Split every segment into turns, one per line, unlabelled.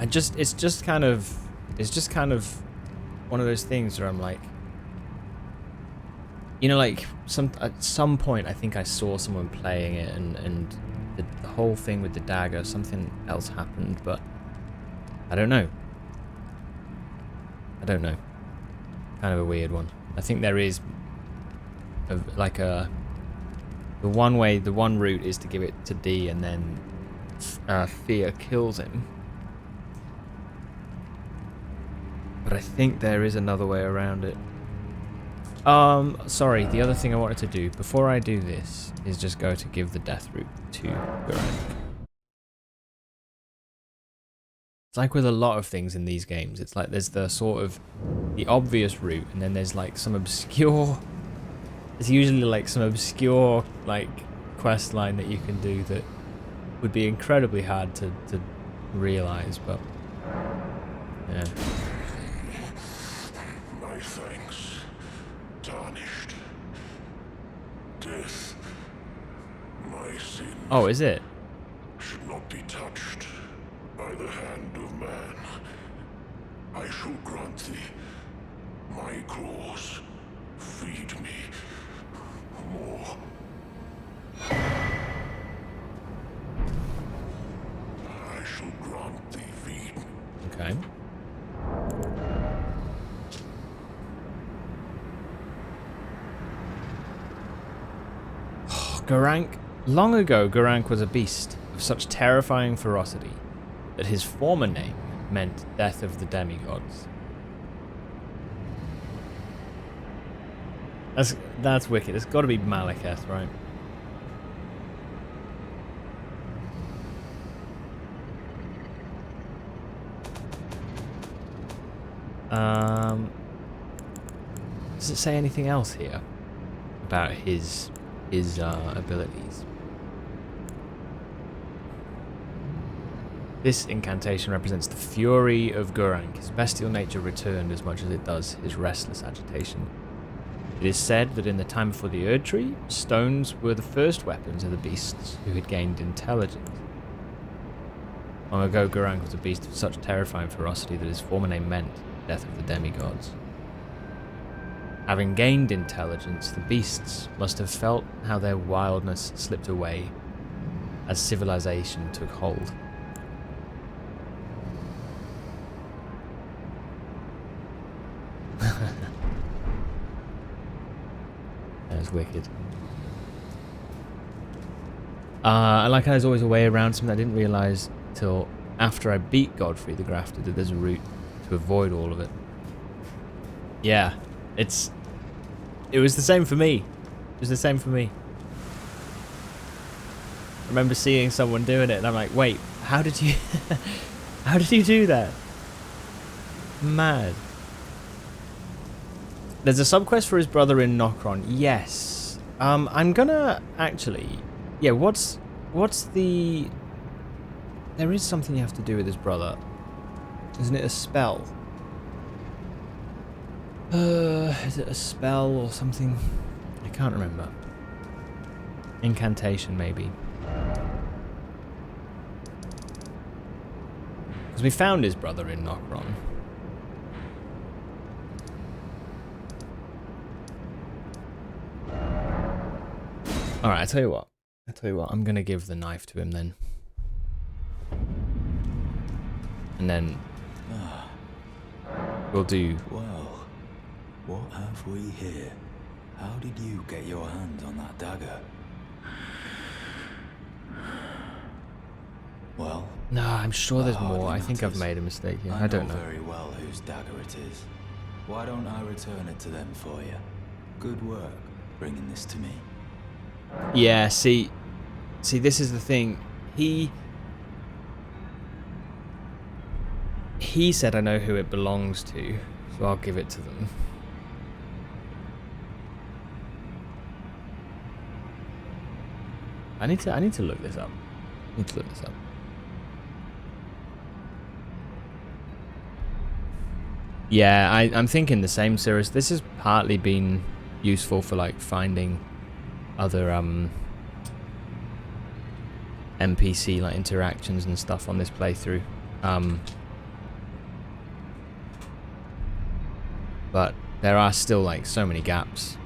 it's just kind of one of those things where I'm like, you know, like at some point I think I saw someone playing it, and the whole thing with the dagger, something else happened, but I don't know. Kind of a weird one. I think there is the one route is to give it to D, and then fear kills him. But I think there is another way around it. Sorry, the other thing I wanted to do before I do this is just go to give the death route to Geraint. It's like with a lot of things in these games, it's like there's the sort of the obvious route, and then there's like some obscure, it's usually like some obscure like quest line that you can do that would be incredibly hard to realize, but yeah.
My thanks, tarnished. Death, my sin.
Oh, is it?
Should not be touched by the hand of man. I shall grant thee my claws. Feed me more. I shall grant thee feed.
Okay. Geraint. Long ago, Geraint was a beast of such terrifying ferocity that his former name meant death of the demigods. That's wicked. It's got to be Malekith, right? Does it say anything else here about his abilities? This incantation represents the fury of Geraint. His bestial nature returned as much as it does his restless agitation. It is said that in the time before the Erd Tree, stones were the first weapons of the beasts who had gained intelligence. Long ago, Geraint was a beast of such terrifying ferocity that his former name meant death of the demigods. Having gained intelligence, the beasts must have felt how their wildness slipped away as civilization took hold. That's wicked. I like how there's always a way around something I didn't realise till after I beat Godfrey the Grafted that there's a route to avoid all of it. Yeah, it was the same for me. It was the same for me. I remember seeing someone doing it and I'm like, wait, how did you how did you do that? Mad. There's a subquest for his brother in Nokron. Yes. I'm gonna actually, yeah, what's the, there is something you have to do with his brother. Isn't it a spell? Is it a spell or something? I can't remember. Incantation, maybe. Because we found his brother in Nokron. Alright, I tell you what. I'm gonna give the knife to him then. And then we'll do.
Well, what have we here? How did you get your hands on that dagger? Well,
No, I'm sure there's more. I think I've made a mistake here. I don't know.
very well whose dagger it is. Why don't I return it to them for you? Good work bringing this to me.
Yeah, see, this is the thing. He said I know who it belongs to, so I'll give it to them. I need to look this up. Yeah, I'm thinking the same, Cirrus. This has partly been useful for like finding other NPC like interactions and stuff on this playthrough. but there are still like so many gaps.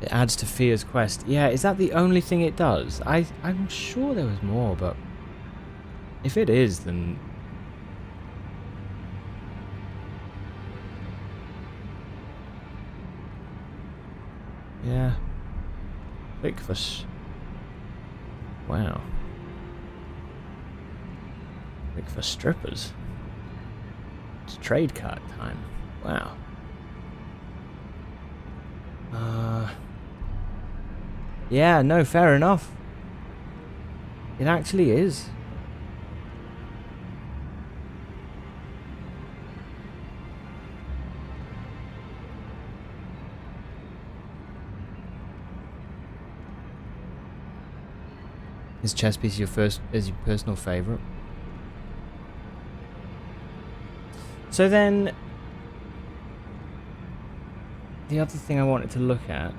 It adds to Fia's quest. Yeah, is that the only thing it does? I'm sure there was more, but if it is, then yeah. Click for wow. Click for strippers. It's trade card time. Wow. Yeah, no, fair enough. It actually is. Is chess piece your personal favorite? So then, the other thing I wanted to look at,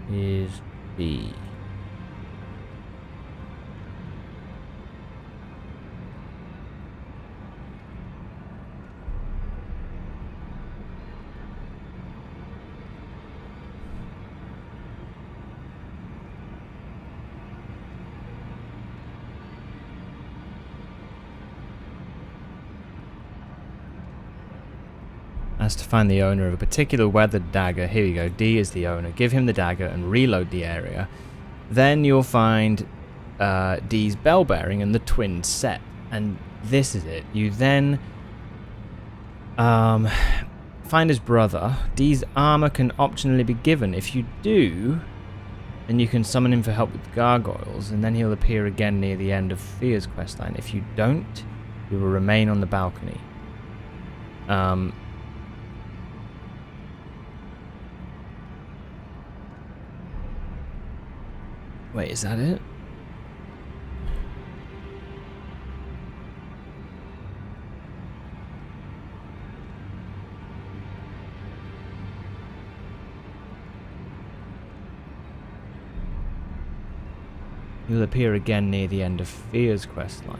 is B. As to find the owner of a particular weathered dagger. Here you go. D is the owner. Give him the dagger and reload the area. Then you'll find D's bell bearing and the twin set. And this is it. You then find his brother. D's armor can optionally be given. If you do, then you can summon him for help with gargoyles, and then he'll appear again near the end of Fia's questline. If you don't, he will remain on the balcony. Wait, is that it? You'll appear again near the end of Fia's questline.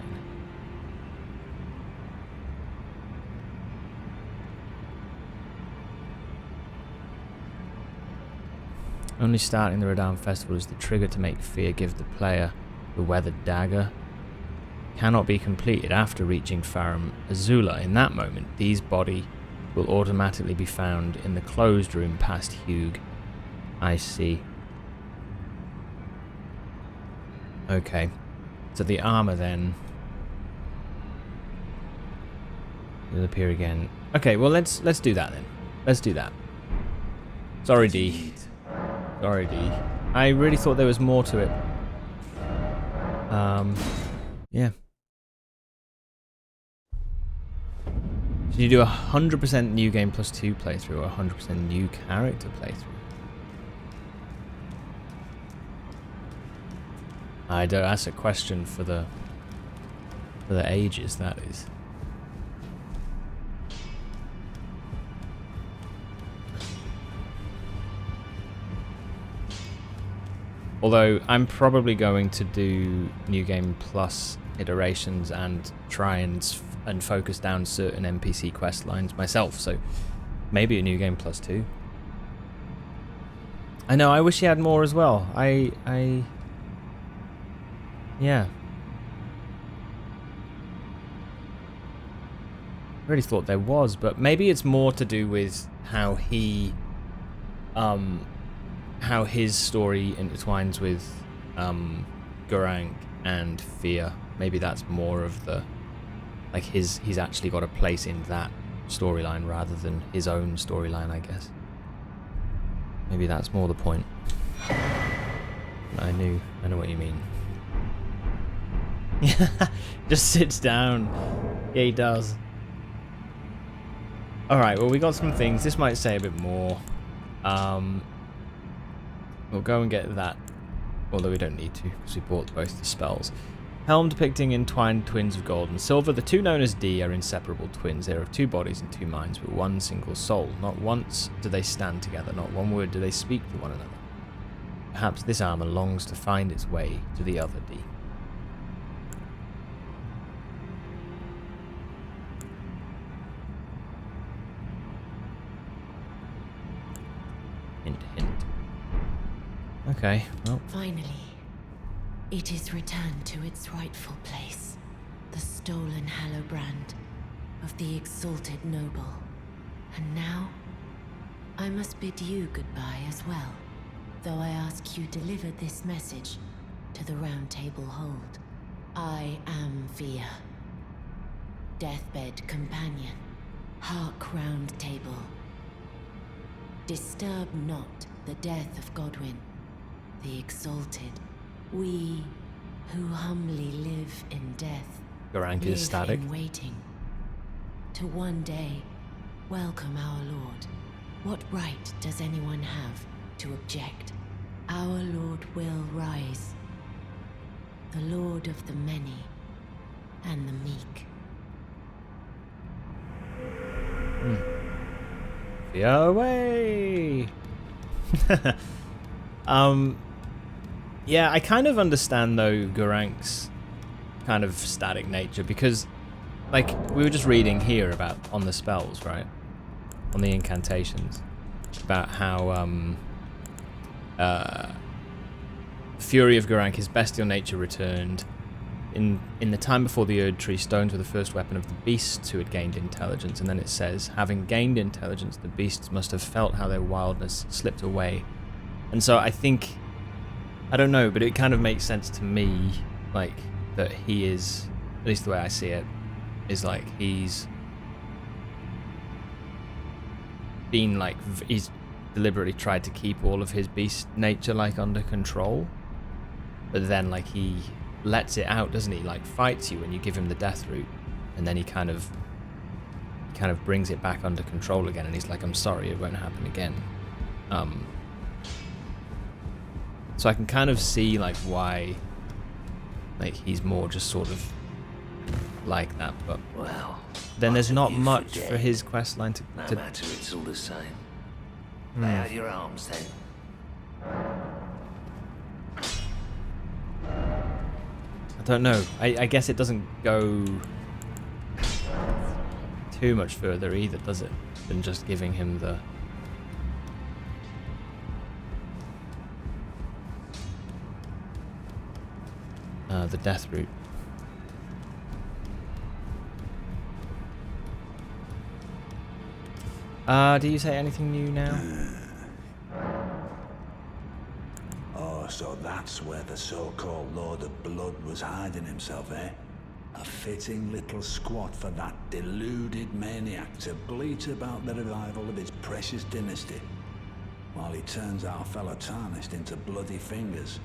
Only starting the Radahn Festival is the trigger to make Fia give the player the weathered dagger. Cannot be completed after reaching Farum Azula. In that moment, Dee's body will automatically be found in the closed room past Hugh. I see. Okay. So the armor then will appear again. Okay, well let's do that then. Let's do that. Sorry, D. Sorry, D. I really thought there was more to it. Yeah. Should you do 100% new game plus 2 playthrough or 100% new character playthrough? I don't ask a question for the ages, that is. Although I'm probably going to do New Game Plus iterations and try and focus down certain NPC quest lines myself, so maybe a New Game Plus 2. I know, I wish he had more as well. Yeah. I really thought there was, but maybe it's more to do with how he how his story intertwines with Gurranq and Fia. Maybe that's more of the like he's actually got a place in that storyline rather than his own storyline, I guess. Maybe that's more the point. I know what you mean. Just sits down. Yeah, he does. Alright, well we got some things. This might say a bit more. We'll go and get that, although we don't need to because we bought both the spells. Helm depicting entwined twins of gold and silver. The two known as D are inseparable twins. They are of two bodies and two minds, but one single soul. Not once do they stand together, not one word do they speak to one another. Perhaps this armor longs to find its way to the other D. Hint, hint. Okay, well.
Finally, it is returned to its rightful place. The stolen Hallowbrand of the exalted noble. And now, I must bid you goodbye as well. Though I ask you deliver this message to the Round Table Hold. I am Via. Deathbed companion. Hark Round Table. Disturb not the death of Godwyn, the exalted. We who humbly live in death
Gurranq is static.
in waiting to one day welcome our Lord. What right does anyone have to object? Our Lord will rise, the Lord of the many and the meek.
Via away! Yeah, I kind of understand though Gurranq's kind of static nature because, like, we were just reading here about on the spells, right? On the incantations, about how Fury of Gurranq, his bestial nature returned. In the time before the Erd Tree, stones were the first weapon of the beasts who had gained intelligence, and then it says, having gained intelligence, the beasts must have felt how their wildness slipped away. And so I think, I don't know, but it kind of makes sense to me, like, that he is, at least the way I see it, is like he's been like, he's deliberately tried to keep all of his beast nature like under control, but then like he lets it out, doesn't he? Like fights you when you give him the death root, and then he kind of brings it back under control again, and he's like, I'm sorry, it won't happen again. So I can kind of see like why like he's more just sort of like that, but
Well,
then there's
what
not
have you
much
forget?
for his quest line
No
to
matter, it's all the same. Lay out your arms then.
I don't know. I guess it doesn't go too much further either, does it? Than just giving him the death root. Do you say anything new now?
Oh, so that's where the so-called Lord of Blood was hiding himself, eh? A fitting little squat for that deluded maniac to bleat about the revival of his precious dynasty, while he turns our fellow Tarnished into bloody fingers.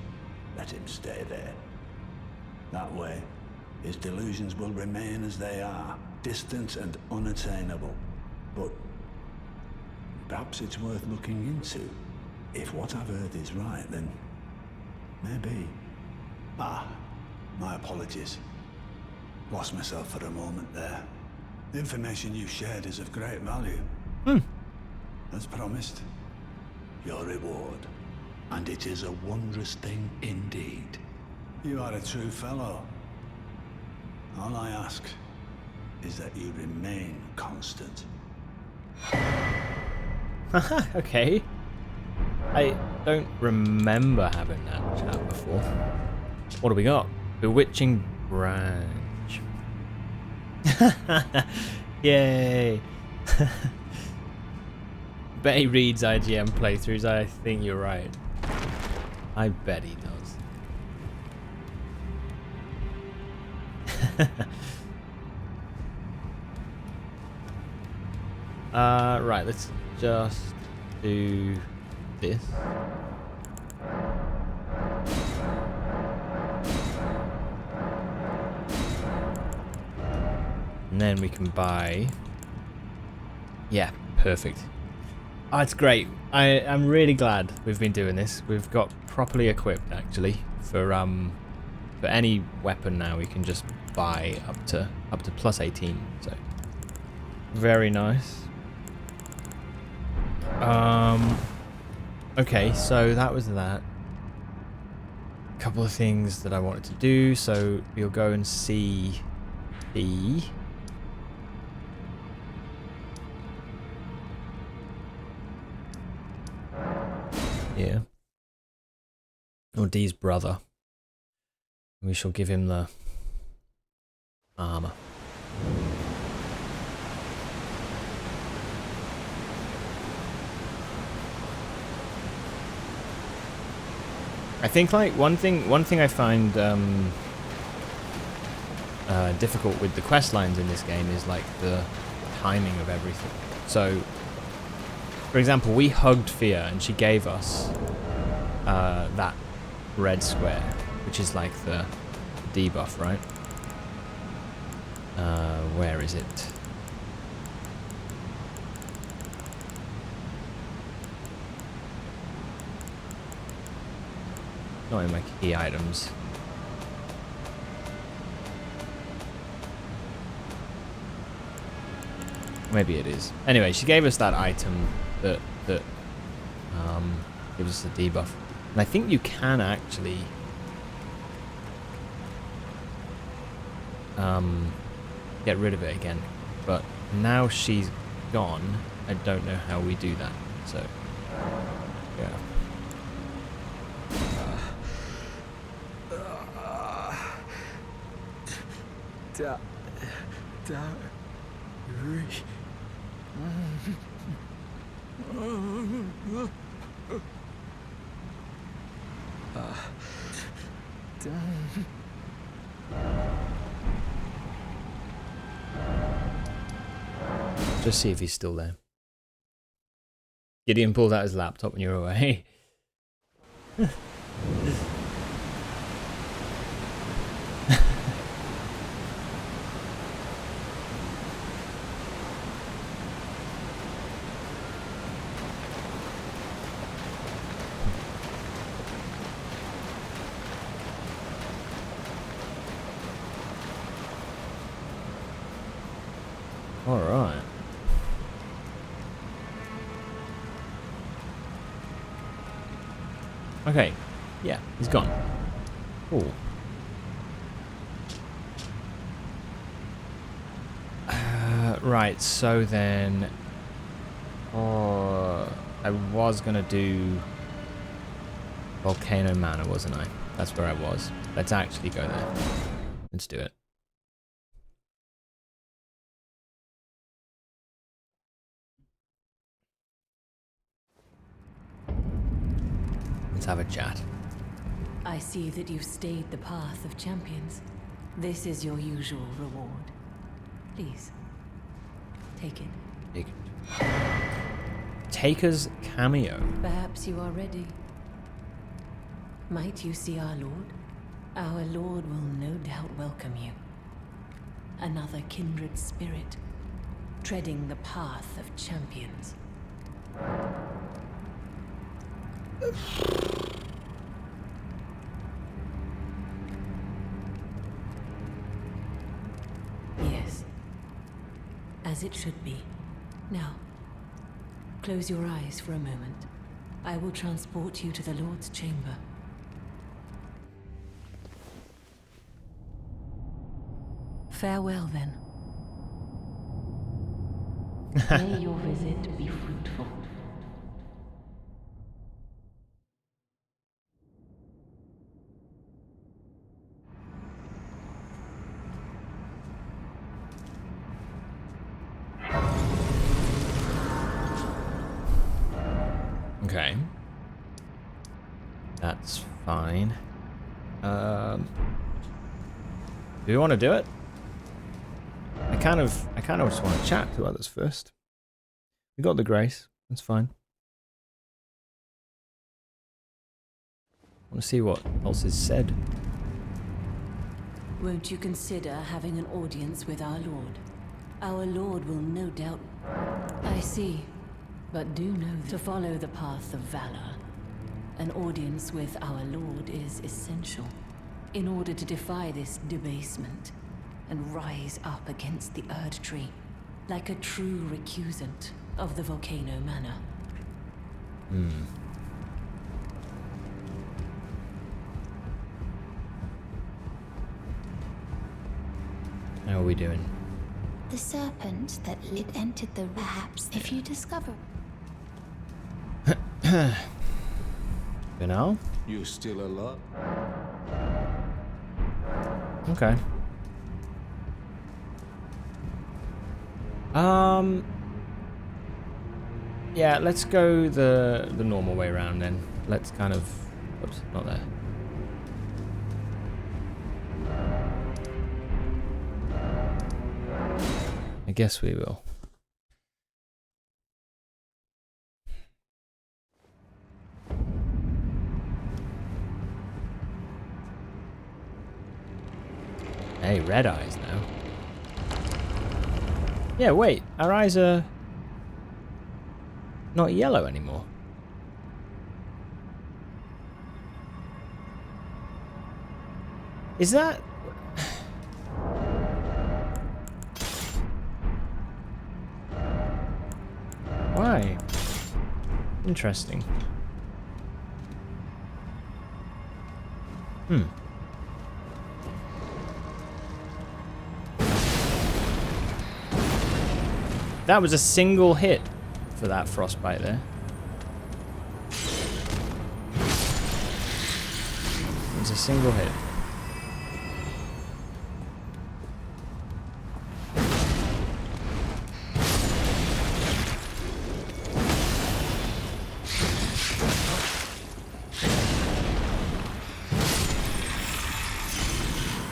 Let him stay there. That way, his delusions will remain as they are, distant and unattainable. But perhaps it's worth looking into. If what I've heard is right, then maybe. Ah, my apologies. Lost myself for a moment there. The information you shared is of great value. As promised, your reward. And it is a wondrous thing indeed. You are a true fellow. All I ask is that you remain constant.
Okay. I don't remember having that chat before. What do we got? Bewitching Branch. Yay. Bet he reads IGM playthroughs. I think you're right. I bet he does. Right, let's just do this. And then we can buy... Yeah, perfect. Oh, it's great. I'm really glad we've been doing this. We've got properly equipped, actually, for any weapon now. We can just buy up to plus 18. So very nice. Okay, so that was that. A couple of things that I wanted to do. So we'll go and see the. Yeah. Or Dee's brother. We shall give him the armor. I think like one thing I find difficult with the quest lines in this game is like the timing of everything. So, for example, we hugged Fia and she gave us that red square, which is like the debuff, right? Where is it? Not in my key items. Maybe it is. Anyway, she gave us that item that gives us a debuff. And I think you can actually get rid of it again. But now she's gone, I don't know how we do that. So, yeah. Just see if he's still there. Gideon pulled out his laptop when you were away. All right. Okay. Yeah, he's gone. Cool. Right, so then... I was going to do Volcano Manor, wasn't I? That's where I was. Let's actually go there. Let's do it. Let's have a chat.
I see that you've stayed the path of champions. This is your usual reward. Please, take it.
Taker's cameo.
Perhaps you are ready. Might you see our Lord? Our Lord will no doubt welcome you. Another kindred spirit, treading the path of champions. Yes, as it should be. Now, close your eyes for a moment. I will transport you to the Lord's chamber. Farewell, then. May your visit be fruitful.
Okay. That's fine. Do we want to do it? I kind of just want to chat to others first. We got the grace. That's fine. I want to see what else is said.
Won't you consider having an audience with our Lord? Our Lord will no doubt... I see.
But do know that to follow the path of valor, an audience with our Lord is essential in order to defy this debasement and rise up against the Erdtree like a true recusant of the Volcano Manor.
How are we doing?
The serpent that it entered the perhaps if you discover.
You know?
You still alive?
Okay. Yeah, let's go the normal way around then. Let's kind of... Oops, not there. I guess we will. Hey, red eyes now. Yeah, wait. Our eyes are not yellow anymore. Is that... Why? Interesting. That was a single hit for that frostbite there. It was a single hit.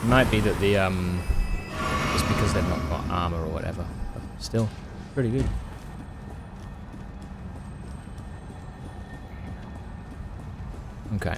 It might be that the it's because they've not got armor or whatever, but still pretty good. Okay.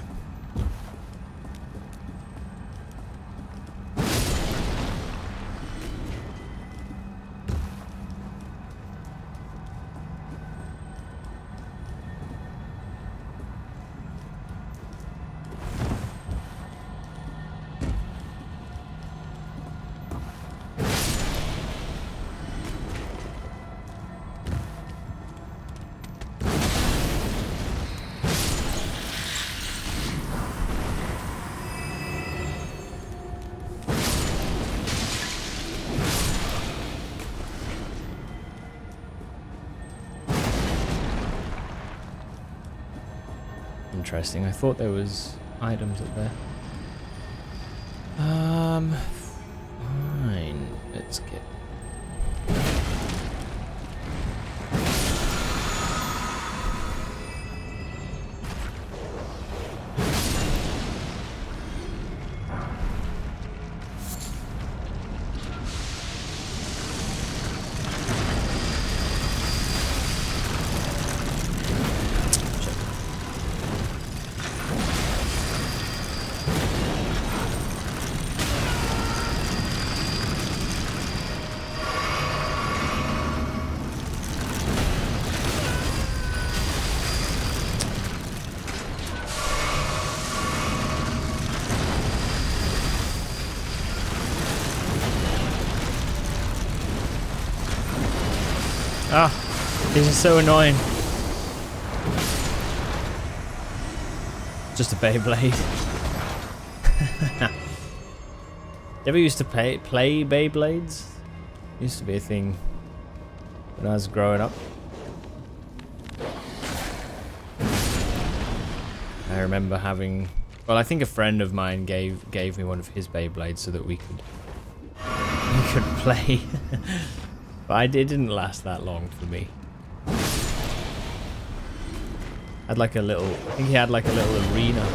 Interesting. I thought there was items up there. Fine. Let's get... Ah, this is so annoying. Just a Beyblade. Ever used to play Beyblades? Used to be a thing when I was growing up. I remember having... Well, I think a friend of mine gave me one of his Beyblades so that we could play. But it didn't last that long for me. Had like a little... I think he had like a little arena.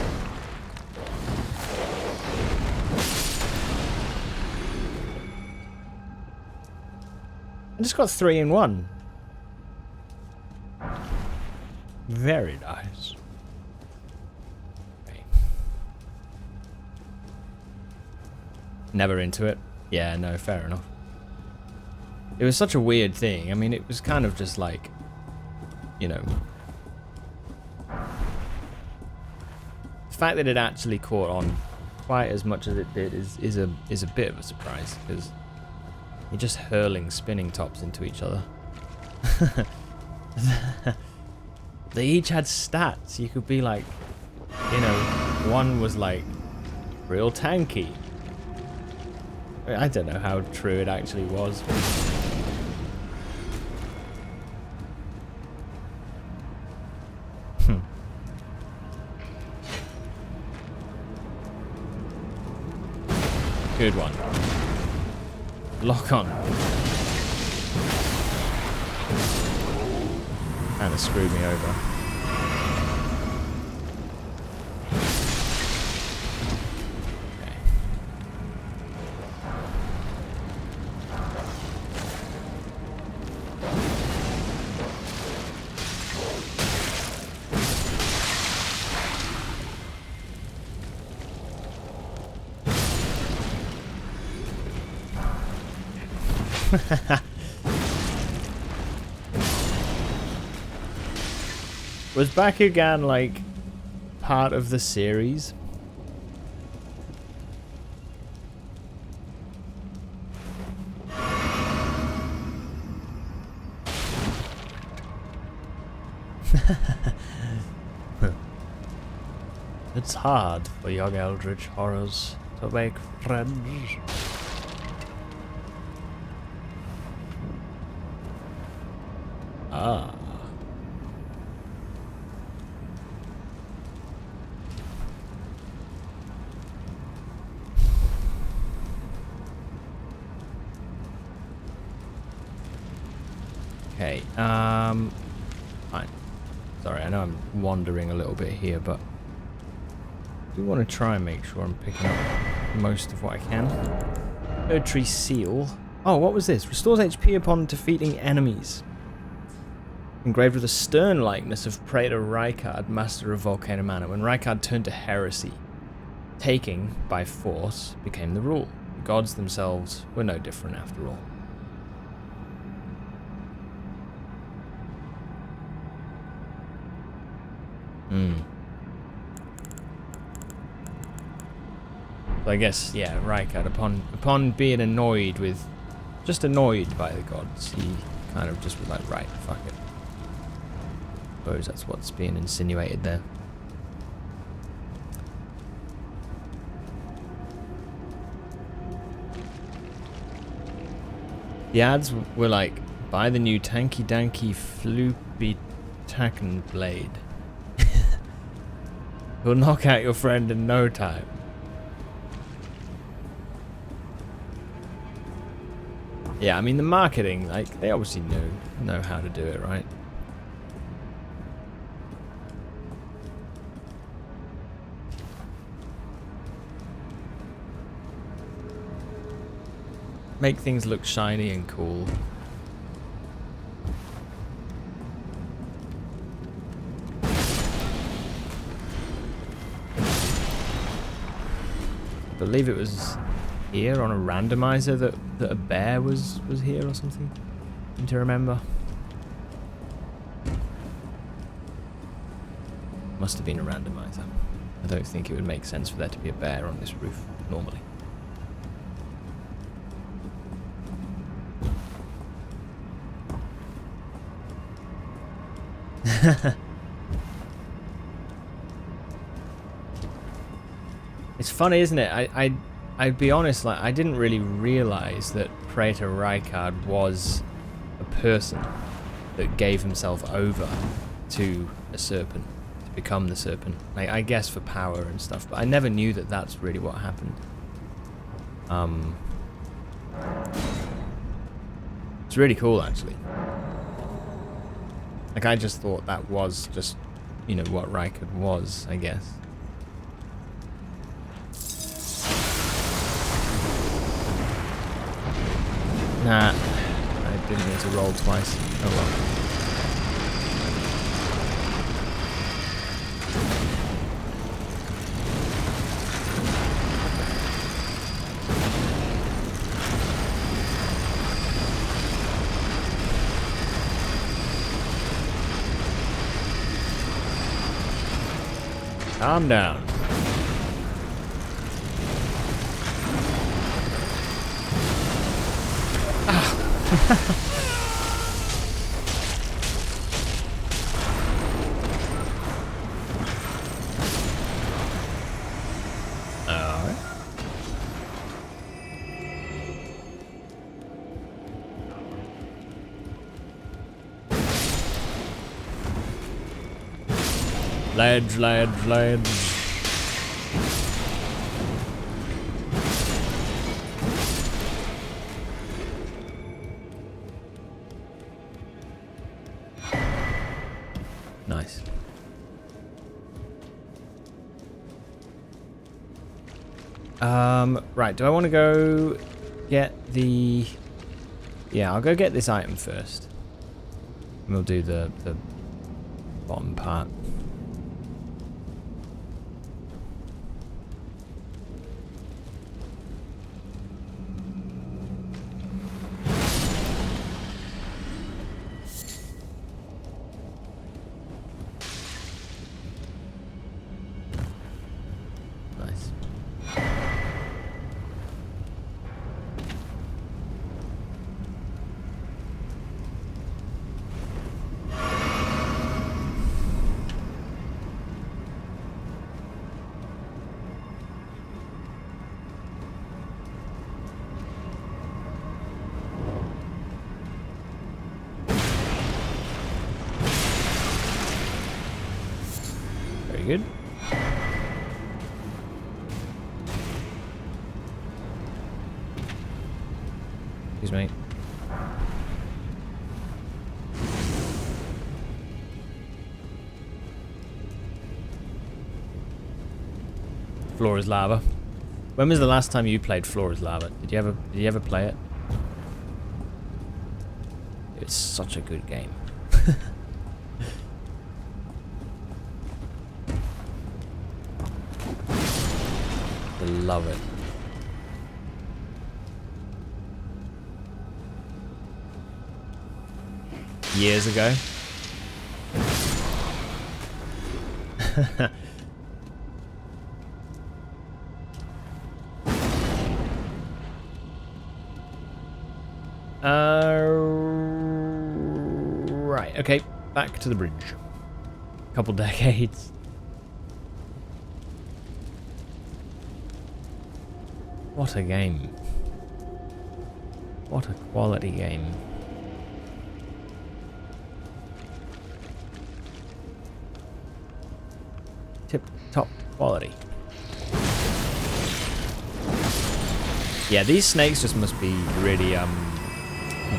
I just got 3 in 1. Very nice. Okay. Never into it. Yeah, no, fair enough. It was such a weird thing. I mean, it was kind of just like... you know, the fact that it actually caught on quite as much as it did is a bit of a surprise, because you're just hurling spinning tops into each other. They each had stats. You could be like, you know, one was like real tanky. I don't know how true it actually was. Good one. Lock on. Kind of screwed me over. Was Bakugan like part of the series? It's hard for young eldritch horrors to make friends. Ah. Okay, fine. Sorry, I know I'm wandering a little bit here, but I do want to try and make sure I'm picking up most of what I can. Erdtree Seal. Oh, what was this? Restores HP upon defeating enemies. Engraved with a stern likeness of Praetor Rykard, master of Volcano Manor. When Rykard turned to heresy, taking by force became the rule. The gods themselves were no different after all. So I guess, yeah, Rykard, upon being annoyed by the gods, he kind of just was like, right, fuck it. I suppose that's what's being insinuated there. The ads were like, buy the new tanky danky floopy tacken blade. Will knock out your friend in no time. Yeah, I mean the marketing, like they obviously know how to do it, right? Make things look shiny and cool. I believe it was here on a randomizer that a bear was here or something. Seem to remember. Must have been a randomizer. I don't think it would make sense for there to be a bear on this roof normally. It's funny, isn't it? I'd be honest, like I didn't really realize that Praetor Rykard was a person that gave himself over to a serpent, to become the serpent. Like, I guess for power and stuff, but I never knew that that's really what happened. It's really cool, actually. Like, I just thought that was just, you know, what Rykard was, I guess. Nah, I didn't need to roll twice. Oh well. Calm down. Alright. Ledge. Nice. Right, do I want to go get the... Yeah, I'll go get this item first. And we'll do the bottom part. Nice. Very good. Excuse me. Floor is lava. When was the last time you played Floor is Lava? Did you ever play it? It's such a good game. I love it. Years ago. Right, okay, back to the bridge. Couple decades. What a game. What a quality game. Tip-top quality. Yeah, these snakes just must be really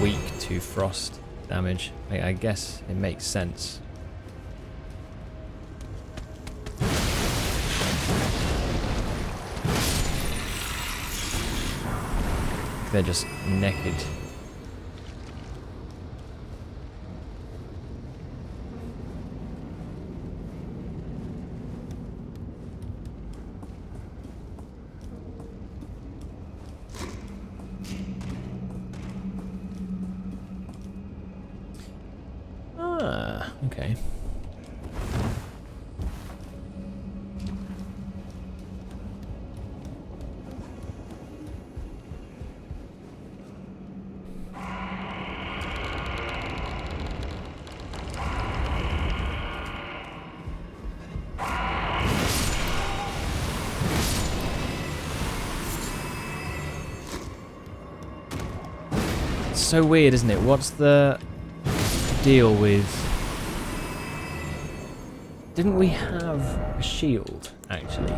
weak to frost damage. I guess it makes sense. They're just naked. Ah, okay. So weird, isn't it? What's the deal with... Didn't we have a shield, actually?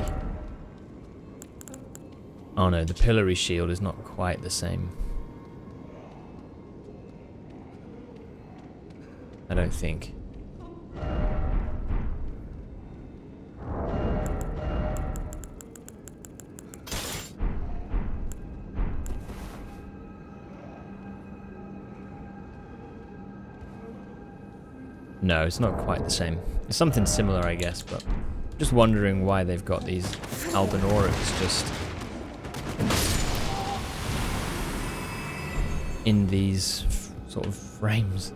Oh no, the pillory shield is not quite the same. I don't think. No, it's not quite the same. It's something similar, I guess, but just wondering why they've got these Elden orbs just in these sort of frames.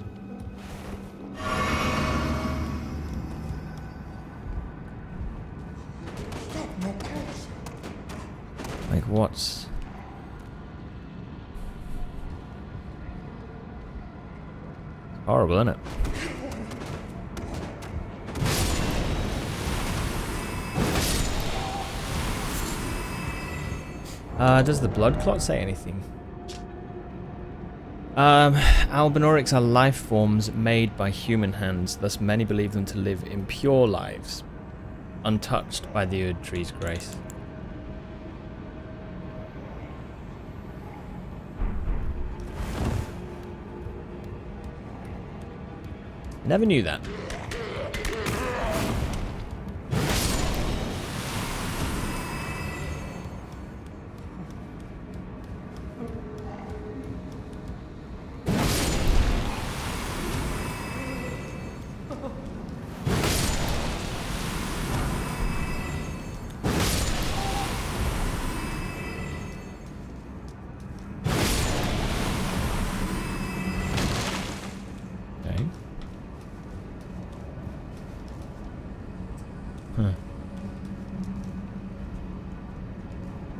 Like, what's... horrible, isn't it? Does the blood clot say anything? Albinorics are life forms made by human hands, thus many believe them to live impure lives, untouched by the Erd Tree's grace. Never knew that.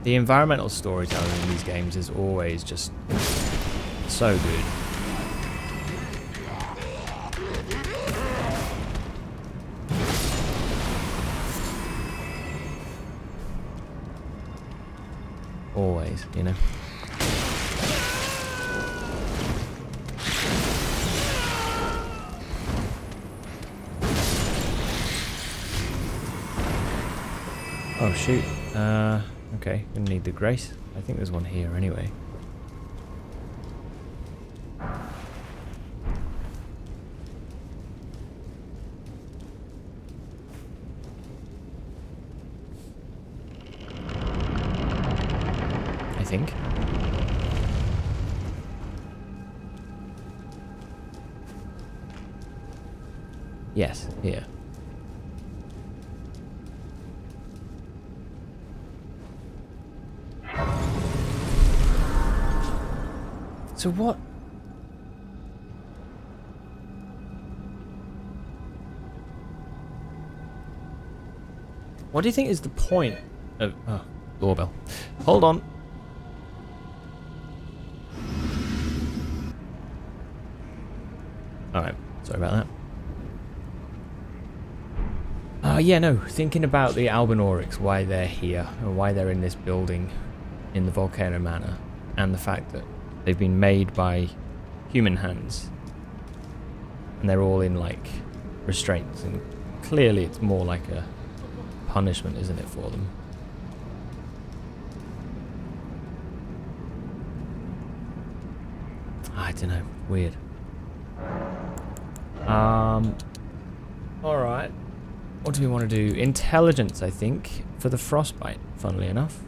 The environmental storytelling in these games is always just so good. Always, you know. Oh shoot. Okay, gonna need the grace. I think there's one here anyway. I think. Yes, here. So what? What do you think is the point of... Oh, doorbell. Hold on. Alright, sorry about that. Yeah, no, thinking about the Albinorics, why they're here, and why they're in this building in the Volcano Manor, and the fact that they've been made by human hands. And they're all in, like, restraints. And clearly it's more like a punishment, isn't it, for them? I don't know. Weird. Alright. What do we want to do? Intelligence, I think, for the frostbite, funnily enough.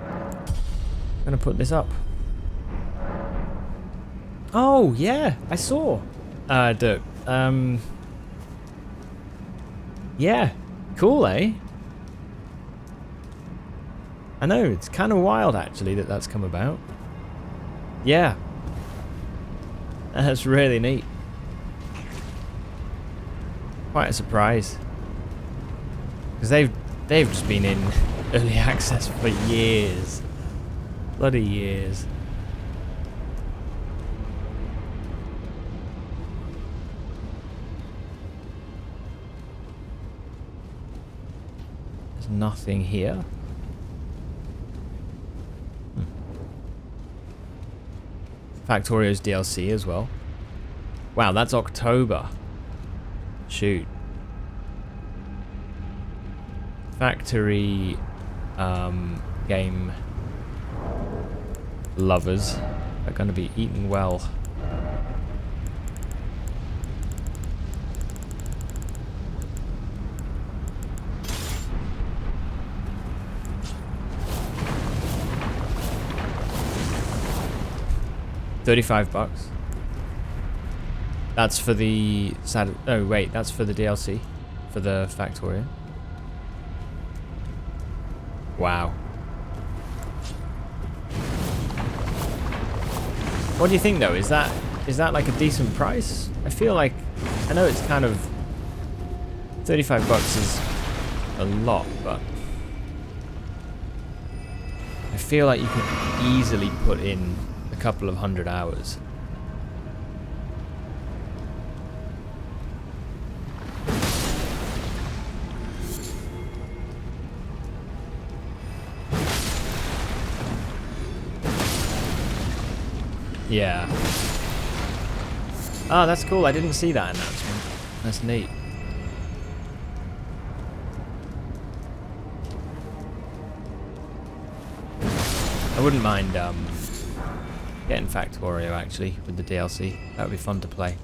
I'm going to put this up. Oh, yeah, I saw. Dirk. Yeah, cool, eh? I know, it's kind of wild, actually, that that's come about. Yeah. That's really neat. Quite a surprise. Because they've just been in early access for years. Bloody years. Nothing here. Factorio's DLC as well. Wow, that's October. Shoot. Factory game lovers are going to be eaten well. $35. That's for the oh wait, that's for the DLC for the Factorio. Wow. What do you think though? Is that like a decent price? I feel like, I know it's kind of $35 is a lot, but feel like you could easily put in a couple of 100 hours. Yeah. Oh, that's cool. I didn't see that announcement. That's neat. I wouldn't mind getting Factorio actually with the DLC. That would be fun to play.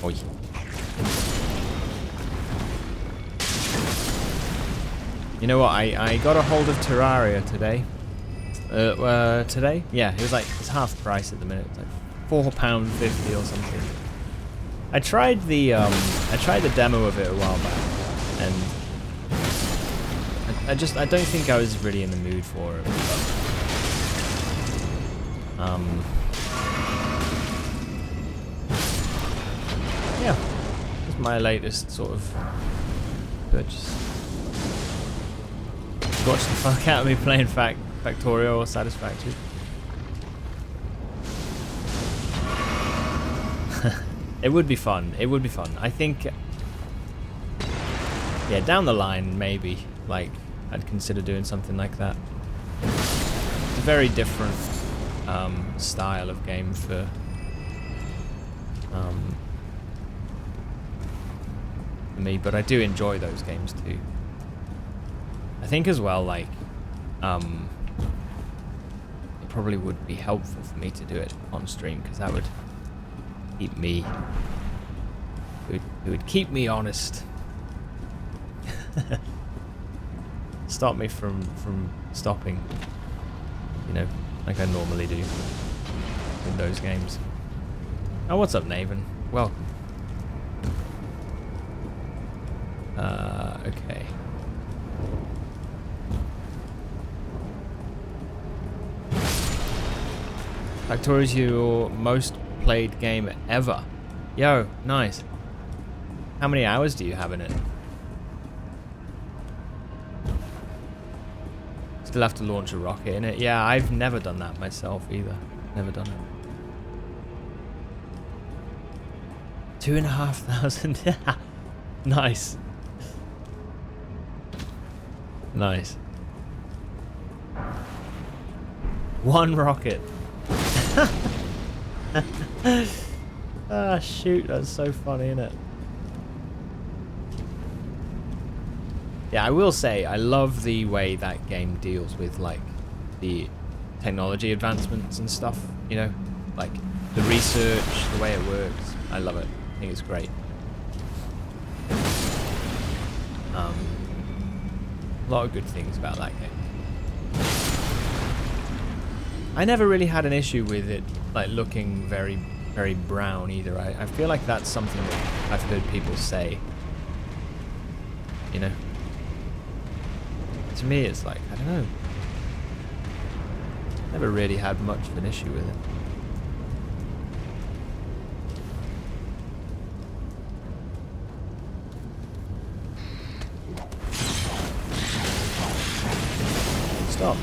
Oi. You know what? I got a hold of Terraria today. Today? Yeah, it's half price at the minute. It's like £4.50 or something. I tried the demo of it a while back, and I don't think I was really in the mood for it. But, yeah, it's my latest sort of purchase. Watch the fuck out of me playing Factorio or Satisfactory. It would be fun. It would be fun. I think, yeah, down the line, maybe, like, I'd consider doing something like that. It's a very different style of game for me, but I do enjoy those games too. I think as well, like, it probably would be helpful for me to do it on stream, because that would keep me, it would keep me honest. Stop me from stopping, you know, like I normally do in those games. Oh, what's up, Naven? Welcome. Okay. Factorio is your most played game ever. Yo, nice. How many hours do you have in it? Still have to launch a rocket in it. Yeah, I've never done that myself either. Never done it. 2,500. Nice. Nice. One rocket. Ah, shoot, that's so funny, isn't it? Yeah, I will say, I love the way that game deals with, like, the technology advancements and stuff, you know? Like, the research, the way it works. I love it. I think it's great. A lot of good things about that game. I never really had an issue with it, like, looking very, very brown either. I feel like that's something that I've heard people say. You know? To me, it's like, I don't know. Never really had much of an issue with it. Stop.